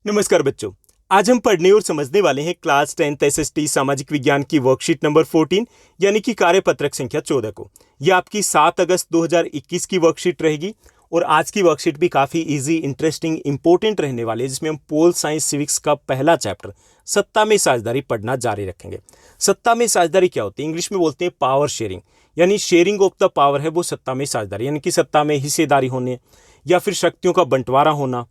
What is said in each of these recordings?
नमस्कार बच्चों। आज हम पढ़ने और समझने वाले हैं क्लास 10th एसएसटी सामाजिक विज्ञान की वर्कशीट नंबर 14 यानी कि कार्यपत्रक संख्या 14 को। यह आपकी 7 अगस्त 2021 की वर्कशीट रहेगी और आज की वर्कशीट भी काफ़ी इजी, इंटरेस्टिंग, इंपॉर्टेंट रहने वाली है, जिसमें हम पोल साइंस सिविक्स का पहला चैप्टर सत्ता में साझेदारी पढ़ना जारी रखेंगे। सत्ता में साझेदारी क्या होती है? इंग्लिश में बोलते हैं पावर शेयरिंग, यानी शेयरिंग ऑफ द पावर है वो सत्ता में साझेदारी, यानी कि सत्ता में हिस्सेदारी होने या फिर शक्तियों का बंटवारा होना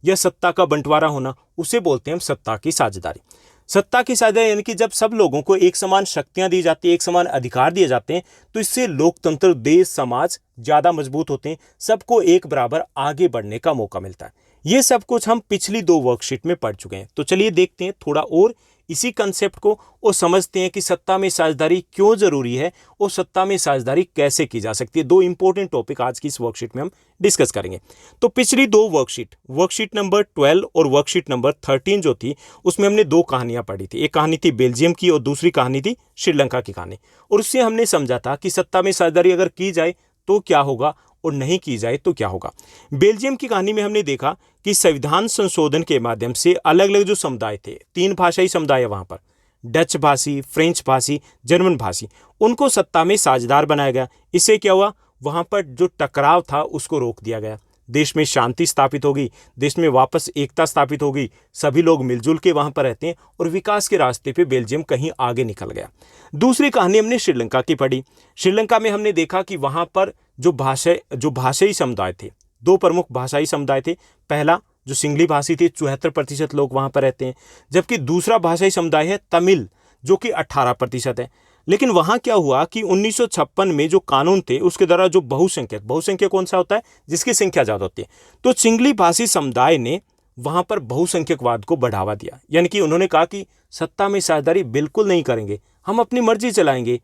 या सत्ता का बंटवारा होना, उसे बोलते हैं हम सत्ता की साझेदारी। सत्ता की साझेदारी यानी कि जब सब लोगों को एक समान शक्तियां दी जाती है, एक समान अधिकार दिए जाते हैं, तो इससे लोकतंत्र, देश, समाज ज़्यादा मजबूत होते हैं, सबको एक बराबर आगे बढ़ने का मौका मिलता है। ये सब कुछ हम पिछली 2 वर्कशीट में पढ़ चुके हैं। तो चलिए देखते हैं थोड़ा और इसी कंसेप्ट को और समझते हैं कि सत्ता में साझेदारी क्यों जरूरी है और सत्ता में साझेदारी कैसे की जा सकती है। 2 इंपॉर्टेंट टॉपिक आज की इस वर्कशीट में हम डिस्कस करेंगे। तो पिछली 2 वर्कशीट नंबर 12 और वर्कशीट नंबर 13 जो थी, उसमें हमने 2 कहानियां पढ़ी थी। एक कहानी थी बेल्जियम की और दूसरी कहानी थी श्रीलंका की कहानी। और उससे हमने समझा था कि सत्ता में साझेदारी अगर की जाए तो क्या होगा और नहीं की जाए तो क्या होगा। बेल्जियम की कहानी में हमने देखा कि संविधान संशोधन के माध्यम से अलग अलग जो समुदाय थे, 3 भाषाई समुदाय है वहां पर, डच भाषी, फ्रेंच भाषी, जर्मन भाषी, उनको सत्ता में साझेदार बनाया गया। इससे क्या हुआ? वहां पर जो टकराव था उसको रोक दिया गया, देश में शांति स्थापित होगी, देश में वापस एकता स्थापित होगी, सभी लोग मिलजुल के वहां पर रहते हैं और विकास के रास्ते पे बेल्जियम कहीं आगे निकल गया। दूसरी कहानी हमने श्रीलंका की पढ़ी। श्रीलंका में हमने देखा कि वहां पर जो भाषाई समुदाय थे, 2 प्रमुख भाषाई समुदाय थे। पहला जो सिंगली भाषी थे, 74% लोग वहां पर रहते हैं, जबकि दूसरा भाषाई समुदाय है तमिल, जो कि 18% है। लेकिन वहां क्या हुआ कि 1956 में जो कानून थे उसके द्वारा जो बहुसंख्यक कौन सा होता है? जिसकी संख्या ज्यादा होती है। तो सिंगली भाषी समुदाय ने वहां पर बहुसंख्यकवाद को बढ़ावा दिया, यानी कि उन्होंने कहा कि सत्ता में साझेदारी बिल्कुल नहीं करेंगे, हम अपनी मर्जी चलाएंगे।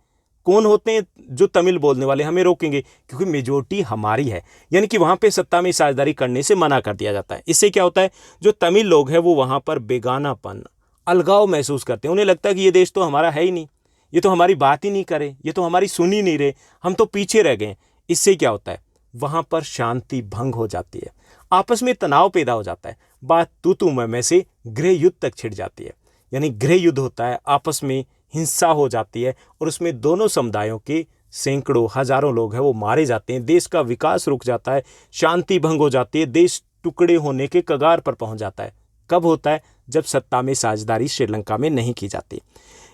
कौन होते हैं जो तमिल बोलने वाले? हमें रोकेंगे क्योंकि मेजोरिटी हमारी है, यानी कि वहां पे सत्ता में साझेदारी करने से मना कर दिया जाता है। इससे क्या होता है? जो तमिल लोग हैं वो वहां पर बेगानापन, अलगाव महसूस करते हैं। उन्हें लगता है कि ये देश तो हमारा है ही नहीं, ये तो हमारी बात ही नहीं करे, ये तो हमारी सुन ही नहीं रहे, हम तो पीछे रह गए। इससे क्या होता है? वहां पर शांति भंग हो जाती है, आपस में तनाव पैदा हो जाता है, बात तू मैं से गृह युद्ध तक छिड़ जाती है, यानी गृह युद्ध होता है, आपस में हिंसा हो जाती है और उसमें दोनों समुदायों के सैकड़ों हजारों लोग हैं वो मारे जाते हैं, देश का विकास रुक जाता है, शांति भंग हो जाती है, देश टुकड़े होने के कगार पर पहुंच जाता है। कब होता है? जब सत्ता में साझेदारी श्रीलंका में नहीं की जाती।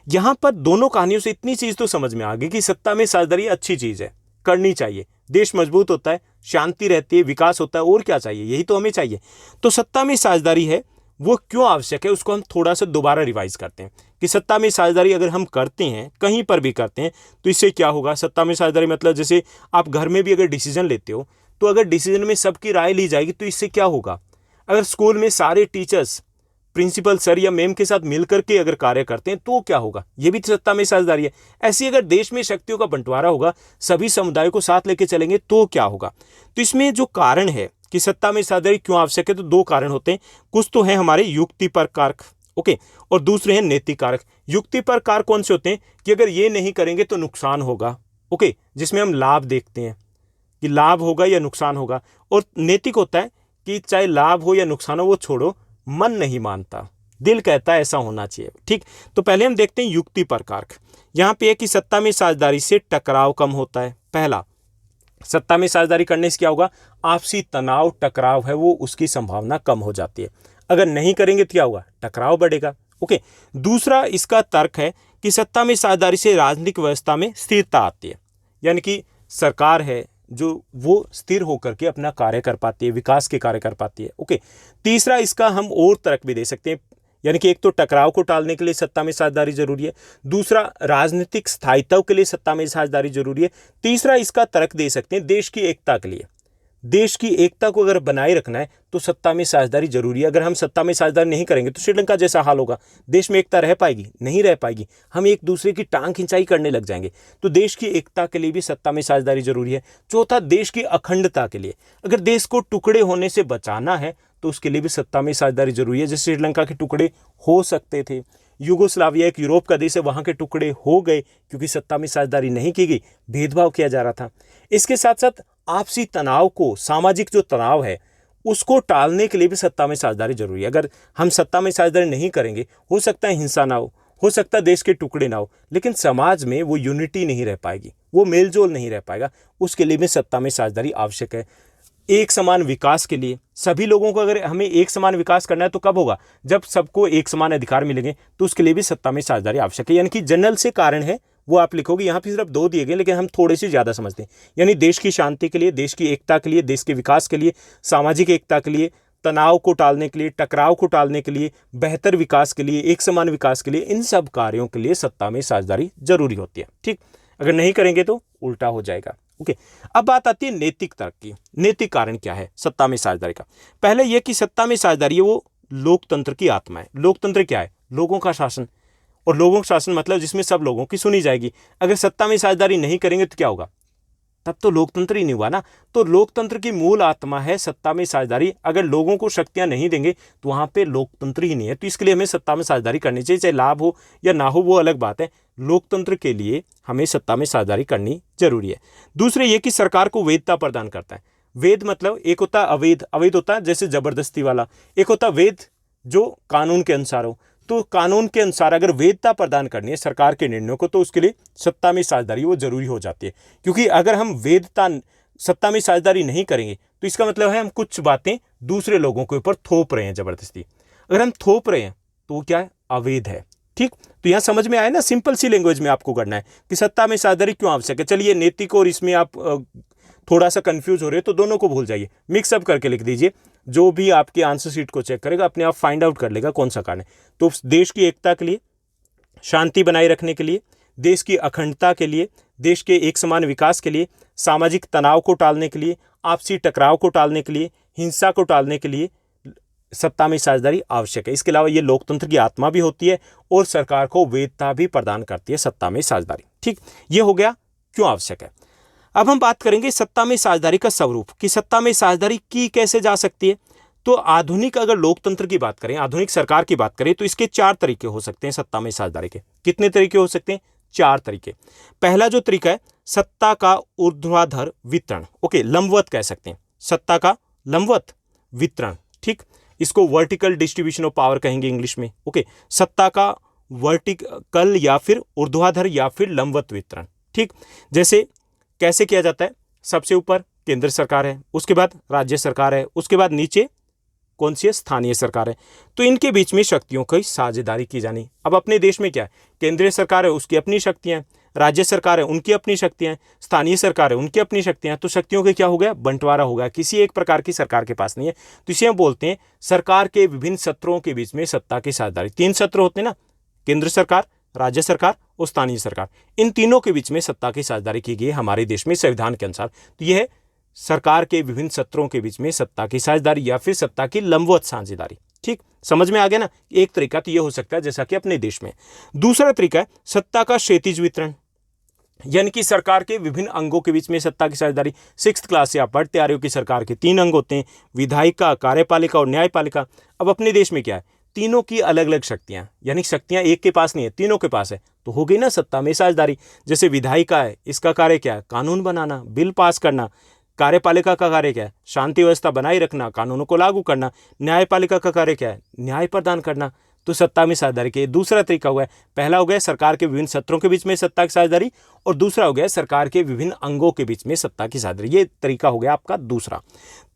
यहां पर दोनों कहानियों से इतनी चीज तो समझ में आ गई कि सत्ता में साझेदारी अच्छी चीज है, करनी चाहिए, देश मजबूत होता है, शांति रहती है, विकास होता है, और क्या चाहिए? यही तो हमें चाहिए। तो सत्ता में साझेदारी है वो क्यों आवश्यक है, उसको हम थोड़ा सा दोबारा रिवाइज करते हैं कि सत्ता में साझेदारी अगर हम करते हैं, कहीं पर भी करते हैं, तो इससे क्या होगा? सत्ता में साझेदारी मतलब जैसे आप घर में भी अगर डिसीजन लेते हो, तो अगर डिसीजन में सबकी राय ली जाएगी तो इससे क्या होगा? अगर स्कूल में सारे टीचर्स प्रिंसिपल सर या मैम के साथ मिलकर के अगर कार्य करते हैं तो क्या होगा? ये भी सत्ता में साझेदारी है। ऐसी अगर देश में शक्तियों का बंटवारा होगा, सभी समुदायों को साथ लेके चलेंगे तो क्या होगा? तो इसमें जो कारण है कि सत्ता में साझेदारी क्यों आवश्यक है, तो 2 कारण होते हैं। कुछ तो है हमारे युक्तिपर कारक, ओके, और दूसरे हैं नैतिक कारक। युक्तिपर कारक कौन से होते हैं? कि अगर ये नहीं करेंगे तो नुकसान होगा, ओके, जिसमें हम लाभ देखते हैं कि लाभ होगा या नुकसान होगा। और नैतिक होता है कि चाहे लाभ हो या नुकसान हो वो छोड़ो, मन नहीं मानता, दिल कहता है ऐसा होना चाहिए। ठीक, तो पहले हम देखते हैं युक्ति पर कारक। यहां पे है कि सत्ता में साझेदारी से टकराव कम होता है। पहला, सत्ता में साझेदारी करने से क्या होगा? आपसी तनाव, टकराव है वो उसकी संभावना कम हो जाती है। अगर नहीं करेंगे तो क्या होगा? टकराव बढ़ेगा, ओके। दूसरा इसका तर्क है कि सत्ता में साझेदारी से राजनीतिक व्यवस्था में स्थिरता आती है, यानी कि सरकार है जो वो स्थिर होकर के अपना कार्य कर पाती है, विकास के कार्य कर पाती है, ओके। तीसरा इसका हम और तर्क भी दे सकते हैं, यानी कि एक तो टकराव को टालने के लिए सत्ता में साझेदारी जरूरी है, दूसरा राजनीतिक स्थायित्व के लिए सत्ता में साझेदारी जरूरी है, तीसरा इसका तर्क दे सकते हैं देश की एकता के लिए। देश की एकता को अगर बनाए रखना है तो सत्ता में साझेदारी जरूरी है। अगर हम सत्ता में साझेदारी नहीं करेंगे तो श्रीलंका जैसा हाल होगा, देश में एकता रह पाएगी? नहीं रह पाएगी, हम एक दूसरे की टांग खिंचाई करने लग जाएंगे। तो देश की एकता के लिए भी सत्ता में साझेदारी जरूरी है। चौथा, देश की अखंडता के लिए, अगर देश को टुकड़े होने से बचाना है तो उसके लिए भी सत्ता में साझेदारी जरूरी है। जैसे श्रीलंका के टुकड़े हो सकते थे, यूगोस्लाविया एक यूरोप का देश है, वहां के टुकड़े हो गए क्योंकि सत्ता में साझेदारी नहीं की गई, भेदभाव किया जा रहा था। इसके साथ साथ आपसी तनाव को, सामाजिक जो तनाव है उसको टालने के लिए भी सत्ता में साझेदारी जरूरी है। अगर हम सत्ता में साझेदारी नहीं करेंगे, हो सकता है हिंसा ना हो सकता है देश के टुकड़े ना हो, लेकिन समाज में वो यूनिटी नहीं रह पाएगी, वो मेलजोल नहीं रह पाएगा। उसके लिए भी सत्ता में साझेदारी आवश्यक है। एक समान विकास के लिए सभी लोगों को अगर हमें एक समान विकास करना है तो कब होगा? जब सबको एक समान अधिकार मिलेंगे, तो उसके लिए भी सत्ता में साझेदारी आवश्यक है। यानी कि जनरल से कारण है वो आप लिखोगे, यहाँ पे सिर्फ 2 दिए गए, लेकिन हम थोड़े से ज्यादा समझते हैं। यानी देश की शांति के लिए, देश की एकता के लिए, देश के विकास के लिए, सामाजिक एकता के लिए, तनाव को टालने के लिए, टकराव को टालने के लिए, बेहतर विकास के लिए, एक समान विकास के लिए, इन सब कार्यों के लिए सत्ता में साझेदारी जरूरी होती है। ठीक, अगर नहीं करेंगे तो उल्टा हो जाएगा। ओके, अब बात आती है नैतिक तर्क की। नैतिक कारण क्या है सत्ता में साझेदारी का? पहले यह कि सत्ता में साझेदारी वो लोकतंत्र की आत्मा है। लोकतंत्र क्या है? लोगों का शासन। और लोगों का शासन मतलब जिसमें सब लोगों की सुनी जाएगी। अगर सत्ता में साझेदारी नहीं करेंगे तो क्या होगा? तब तो लोकतंत्र ही नहीं हुआ ना। तो लोकतंत्र की मूल आत्मा है सत्ता में साझेदारी। अगर लोगों को शक्तियां नहीं देंगे तो वहां पे लोकतंत्र ही नहीं है। तो इसके लिए हमें सत्ता में साझेदारी करनी चाहिए, चाहे लाभ हो या ना हो वो अलग बात है। लोकतंत्र के लिए हमें सत्ता में साझेदारी करनी जरूरी है। दूसरे ये कि सरकार को वैधता प्रदान करता है। वेद मतलब एक होता है अवैध, अवैध होता है जैसे जबरदस्ती वाला, एक होता है वैध जो कानून के अनुसार हो। तो कानून के अनुसार अगर वैधता प्रदान करनी है सरकार के निर्णयों को, तो उसके लिए सत्ता में साझेदारी वो जरूरी हो जाती है। क्योंकि अगर हम वैधता सत्ता में साझेदारी नहीं करेंगे तो इसका मतलब है हम कुछ बातें दूसरे लोगों के ऊपर थोप रहे हैं जबरदस्ती। अगर हम थोप रहे हैं तो वो क्या है? अवैध है। ठीक, तो यहां समझ में आया ना, सिंपल सी लैंग्वेज में आपको करना है कि सत्ता में साझेदारी क्यों आवश्यक है। चलिए नैतिक और इसमें आप थोड़ा सा कंफ्यूज हो रहे हो तो दोनों को भूल जाइए, मिक्सअप करके लिख दीजिए। जो भी आपकी आंसर शीट को चेक करेगा अपने आप फाइंड आउट कर लेगा कौन सा कारण है। तो देश की एकता के लिए, शांति बनाए रखने के लिए, देश की अखंडता के लिए, देश के एक समान विकास के लिए, सामाजिक तनाव को टालने के लिए, आपसी टकराव को टालने के लिए, हिंसा को टालने के लिए सत्ता में साझेदारी आवश्यक है। इसके अलावा ये लोकतंत्र की आत्मा भी होती है और सरकार को वैधता भी प्रदान करती है सत्ता में साझेदारी। ठीक, ये हो गया क्यों आवश्यक है। अब हम बात करेंगे सत्ता में साझेदारी का स्वरूप, कि सत्ता में साझेदारी की कैसे जा सकती है। तो आधुनिक अगर लोकतंत्र की बात करें, आधुनिक सरकार की बात करें, तो इसके 4 तरीके हो सकते हैं सत्ता में साझेदारी के। कितने तरीके हो सकते हैं? 4 तरीके। पहला जो तरीका है सत्ता का ऊर्ध्वाधर वितरण। ओके, लंबवत कह सकते हैं, सत्ता का लंबवत वितरण। ठीक, इसको वर्टिकल डिस्ट्रीब्यूशन ऑफ पावर कहेंगे इंग्लिश में। ओके, सत्ता का वर्टिकल या फिर ऊर्ध्वाधर या फिर लंबवत वितरण। ठीक, जैसे कैसे किया जाता है? सबसे ऊपर केंद्र सरकार है, उसके बाद राज्य सरकार है, उसके बाद नीचे कौन सी है? स्थानीय सरकार है। तो इनके बीच में शक्तियों की साझेदारी की जानी। अब अपने देश में क्या है? केंद्रीय सरकार है, उसकी अपनी शक्तियां हैं, राज्य सरकार है, उनकी अपनी शक्तियां हैं, स्थानीय सरकार है, उनकी अपनी शक्तियां हैं। तो शक्तियों के क्या हो गया? बंटवारा हो गया, किसी एक प्रकार की सरकार के पास नहीं है। तो इसे हम बोलते हैं सरकार के विभिन्न सत्रों के बीच में सत्ता की साझेदारी। 3 सत्र होते हैं ना, केंद्र सरकार, राज्य सरकार और स्थानीय सरकार। इन तीनों के बीच में सत्ता की साझेदारी की गई है हमारे देश में संविधान के अनुसार। तो यह है सरकार के विभिन्न सत्रों के बीच में सत्ता की साझेदारी या फिर सत्ता की लंबवत साझेदारी। ठीक, समझ में आ गया ना। एक तरीका तो यह हो सकता है जैसा कि अपने देश में। दूसरा तरीका है सत्ता का क्षैतिज वितरण, यानी कि सरकार के विभिन्न अंगों के बीच में सत्ता की साझेदारी। 6th क्लास से आप पढ़ते आ रहे हो कि सरकार के 3 अंग होते हैं, विधायिका, कार्यपालिका और न्यायपालिका। अब अपने देश में क्या है? तीनों की अलग अलग शक्तियां, यानी शक्तियां एक के पास नहीं है, तीनों के पास है। तो हो गई ना सत्ता में साझेदारी। जैसे विधायिका है, इसका कार्य क्या है? कानून बनाना, बिल पास करना। कार्यपालिका का कार्य क्या है? शांति व्यवस्था बनाए रखना, कानूनों को लागू करना। न्यायपालिका का कार्य क्या है? न्याय प्रदान करना। तो सत्ता में साझेदारी के दूसरा तरीका हुआ है। पहला हो गया सरकार के विभिन्न सत्रों के बीच में सत्ता की साझेदारी, और दूसरा हो गया सरकार के विभिन्न अंगों के बीच में सत्ता की साझेदारी। ये तरीका हो गया आपका दूसरा।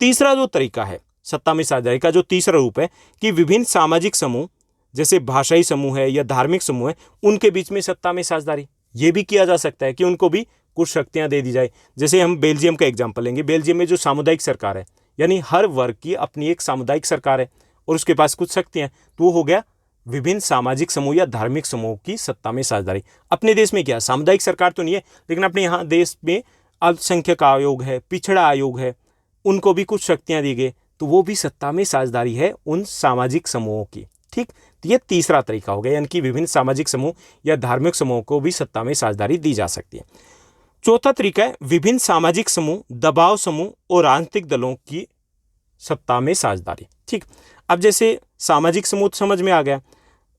तीसरा जो तरीका है सत्ता में साझेदारी का, जो तीसरा रूप है कि विभिन्न सामाजिक समूह जैसे भाषाई समूह है या धार्मिक समूह है, उनके बीच में सत्ता में साझेदारी। ये भी किया जा सकता है कि उनको भी कुछ शक्तियां दे दी जाए। जैसे हम बेल्जियम का एग्जाम्पल लेंगे। बेल्जियम में जो सामुदायिक सरकार है, यानी हर वर्ग की अपनी एक सामुदायिक सरकार है और उसके पास कुछ शक्तियां, तो वो हो गया विभिन्न सामाजिक समूह या धार्मिक समूह की सत्ता में साझेदारी। अपने देश में क्या? सामुदायिक सरकार तो नहीं है, लेकिन अपने यहाँ देश में अल्पसंख्यक आयोग है, पिछड़ा आयोग है, उनको भी कुछ शक्तियां दी गई, तो वो भी सत्ता में साझेदारी है उन सामाजिक समूहों की। ठीक, तो ये तीसरा तरीका हो गया, यानी कि विभिन्न सामाजिक समूह या धार्मिक समूह को भी सत्ता में साझेदारी दी जा सकती है। चौथा तरीका है विभिन्न सामाजिक समूह, दबाव समूह और राजनीतिक दलों की सत्ता में साझेदारी। ठीक, अब जैसे सामाजिक समूह समझ में आ गया।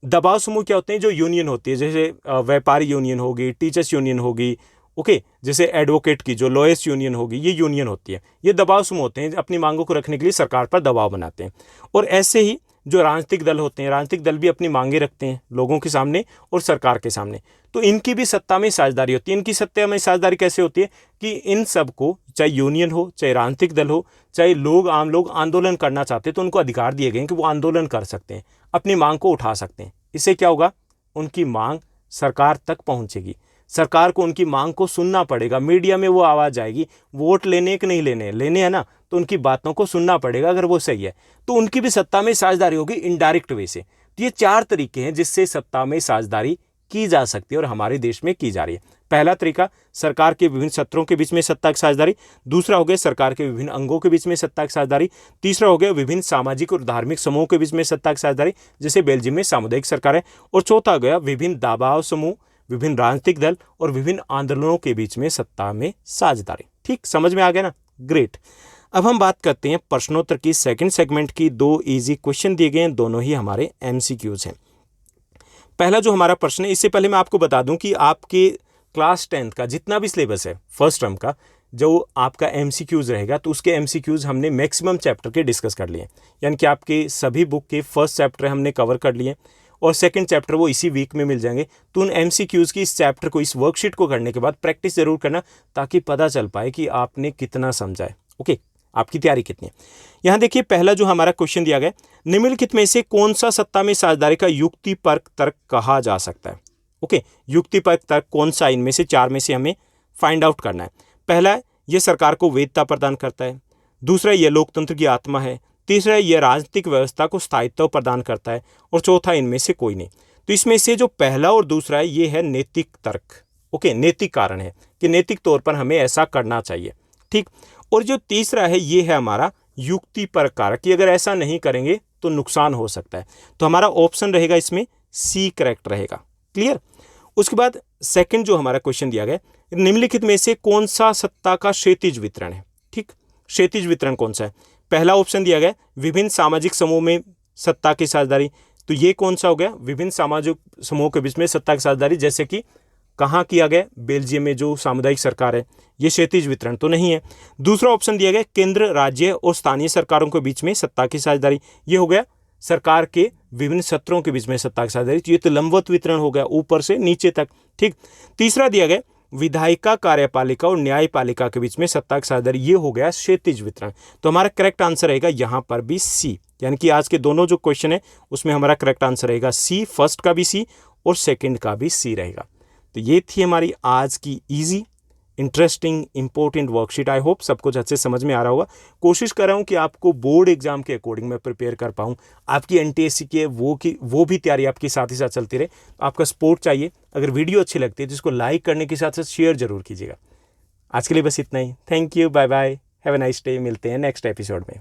दबाव समूह क्या होते हैं? जो यूनियन होती है, जैसे व्यापारी यूनियन होगी, टीचर्स यूनियन होगी, ओके, जैसे एडवोकेट की जो लोएस्ट यूनियन होगी, ये यूनियन होती है, ये दबाव समूह होते हैं, अपनी मांगों को रखने के लिए सरकार पर दबाव बनाते हैं। और ऐसे ही जो राजनीतिक दल होते हैं, राजनीतिक दल भी अपनी मांगे रखते हैं लोगों के सामने और सरकार के सामने, तो इनकी भी सत्ता में साझेदारी होती है। इनकी सत्ता में साझेदारी कैसे होती है कि इन सबको, चाहे यूनियन हो, चाहे राजनीतिक दल हो, चाहे लोग, आम लोग आंदोलन करना चाहते हैं तो उनको अधिकार दिए गए हैं कि वो आंदोलन कर सकते हैं, अपनी मांग को उठा सकते हैं। इससे क्या होगा, उनकी मांग सरकार तक पहुंचेगी, सरकार को उनकी मांग को सुनना पड़ेगा, मीडिया में वो आवाज़ आएगी। वोट लेने कि नहीं लेने, लेने हैं ना, तो उनकी बातों को सुनना पड़ेगा। अगर वो सही है तो उनकी भी सत्ता में साझेदारी होगी इनडायरेक्ट वे से। तो ये 4 तरीके हैं जिससे सत्ता में साझेदारी की जा सकती है और हमारे देश में की जा रही है। पहला तरीका, सरकार के विभिन्न सत्रों के बीच में सत्ता की साझेदारी। दूसरा हो गया सरकार के विभिन्न अंगों के बीच में सत्ता की साझेदारी। तीसरा हो गया विभिन्न सामाजिक और धार्मिक समूहों के बीच में सत्ता की साझेदारी, जैसे बेल्जियम में सामुदायिक सरकार है। और चौथा हो गया विभिन्न दबाव समूह, विभिन्न राजनीतिक दल और विभिन्न आंदोलनों के बीच में सत्ता में साझेदारी। ठीक, समझ में आ गया ना? ग्रेट। अब हम बात करते हैं प्रश्नोत्तर की सेकंड सेगमेंट की। 2 इजी क्वेश्चन दिए गए हैं, दोनों ही हमारे एमसीक्यूज हैं। पहला जो हमारा प्रश्न है, इससे पहले मैं आपको बता दूं कि आपके क्लास 10th का जितना भी सिलेबस है फर्स्ट टर्म का, जो आपका एमसीक्यूज रहेगा, तो उसके एमसीक्यूज हमने मैक्सिमम चैप्टर के डिस्कस कर लिए, यानी कि आपके सभी बुक के फर्स्ट चैप्टर हमने कवर कर लिए और सेकंड चैप्टर वो इसी वीक में मिल जाएंगे। तो उन एमसीक्यूज की इस चैप्टर को, इस वर्कशीट को करने के बाद प्रैक्टिस जरूर करना, ताकि पता चल पाए कि आपने कितना समझा है। ओके, आपकी तैयारी कितनी है। यहाँ देखिए, पहला जो हमारा क्वेश्चन दिया गया, निम्नलिखित में से कौन सा सत्ता में साझेदारी का युक्तिपर्क तर्क कहा जा सकता है। ओके, युक्तिपर्क तर्क कौन सा, इनमें से 4 में से हमें फाइंड आउट करना है। पहला, यह सरकार को वैधता प्रदान करता है। दूसरा, यह लोकतंत्र की आत्मा है। तीसरा, यह राजनीतिक व्यवस्था को स्थायित्व प्रदान करता है। और चौथा, इनमें से कोई नहीं। तो इसमें से जो पहला और दूसरा है, ये है नैतिक तर्क। ओके, नैतिक कारण है कि नैतिक तौर पर हमें ऐसा करना चाहिए। ठीक, और जो तीसरा है, ये है हमारा युक्तिपर्क कारक, कि अगर ऐसा नहीं करेंगे तो नुकसान हो सकता है। तो हमारा ऑप्शन रहेगा इसमें सी करेक्ट रहेगा। क्लियर। उसके बाद सेकंड जो हमारा क्वेश्चन दिया गया, निम्नलिखित में से कौन सा सत्ता का क्षैतिज वितरण है। ठीक, क्षैतिज वितरण कौन सा है। पहला ऑप्शन दिया गया विभिन्न सामाजिक समूह में सत्ता की साझेदारी, तो ये कौन सा हो गया, विभिन्न सामाजिक समूहों के बीच में सत्ता की साझेदारी, जैसे कि कहाँ किया गया, बेल्जियम में जो सामुदायिक सरकार है, ये क्षैतिज वितरण तो नहीं है। दूसरा ऑप्शन दिया गया केंद्र, राज्य और स्थानीय सरकारों के बीच में सत्ता की साझेदारी, ये हो गया सरकार के विभिन्न सत्रों के बीच में सत्ता की साझेदारी, तो ये तो लंबवत वितरण हो गया, ऊपर से नीचे तक। ठीक, तीसरा दिया गया विधायिका, कार्यपालिका और न्यायपालिका के बीच में सत्ता की साझेदारी, ये हो गया क्षैतिज वितरण। तो हमारा करेक्ट आंसर रहेगा यहाँ पर भी सी, यानी कि आज के दोनों जो क्वेश्चन है उसमें हमारा करेक्ट आंसर रहेगा सी, फर्स्ट का भी सी और सेकंड का भी सी रहेगा। तो ये थी हमारी आज की easy, interesting, important worksheet. I hope सब कुछ अच्छे समझ में आ रहा होगा। कोशिश कर रहा हूँ कि आपको बोर्ड एग्जाम के अकॉर्डिंग मैं प्रिपेयर कर पाऊँ। आपकी एनटीएससी की वो भी तैयारी आपकी साथ ही साथ चलती रहे। आपका सपोर्ट चाहिए। अगर वीडियो अच्छी लगती है तो इसको लाइक करने के साथ साथ शेयर जरूर कीजिएगा। आज के लिए बस इतना ही। Thank you, bye bye, have a nice day. मिलते हैं नेक्स्ट एपिसोड में।